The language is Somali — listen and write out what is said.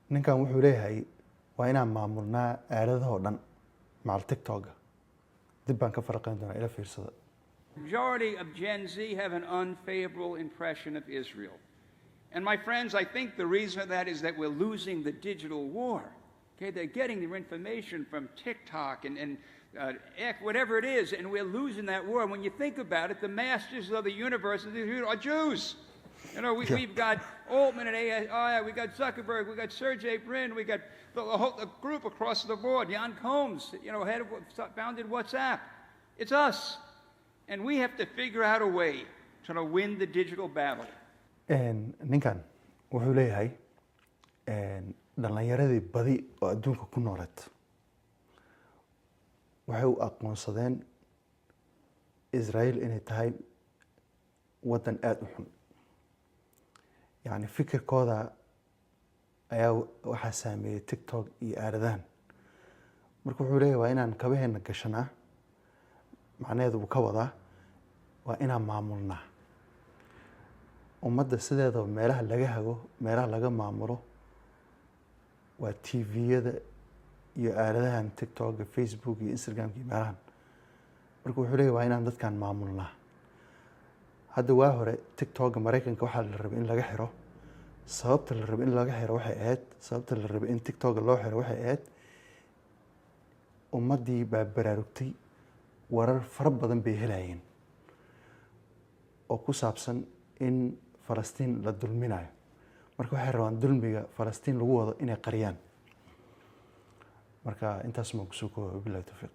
ninkan wuxuu leeyahay waa inaan maamulnaa aaladahoo dhan macal TikTok dib baan ka farqayn doonaa ila fiirsada. Majority of Gen Z have an unfavorable impression of Israel. And my friends, I think the reason for that is that we're losing the digital war. Okay, they're getting their information from TikTok and X, whatever it is, and we're losing that war. When you think about it, the masters of the universe are Jews. You know, we've got Altman and AI, we got Zuckerberg, we got Sergey Brin, we got the group across the board, Jan Combs, you know, founded WhatsApp. It's us. And we have to figure out a way to win the digital battle. ninkan wuxuu leeyahay dhalinyaradii badi oo adduunka ku nooleed waxay u aqoonsadeen Israel inay tahay wadan aad u xun. يعني fikirkooda ayaa waxa saameeyay TikTok iyo aaladahan. marka wuxuu leeyahay waa inaan kabaheena gashanaa, macnaheedu uu ka wadaa waa inaan maamulnaa ummadda sideeda meelaha laga hago, meelaha laga maamulo waa TV-yada iyo aaladahan TikTok, Facebook iyo Instagram iyo meelahan. marka wuxuu leeyahay waa inaan dadkan maamulnaa. hadda waa hore TikTok Mareykanka waxa la rabay in laga xiro, sababta la rabay in laga xiro waxay ahayd, sababta la rabay in TikTok loo xiro waxay ahayd ummadii baa baraarugtay, warar fara badan bay helayeen oo ku saabsan in Falastiin la dulminayo. marka waxay rabaan dulmiga Falastiin lagu wado inay qariyaan. marka intaas ma ku soo koobo billahi tawfiiq.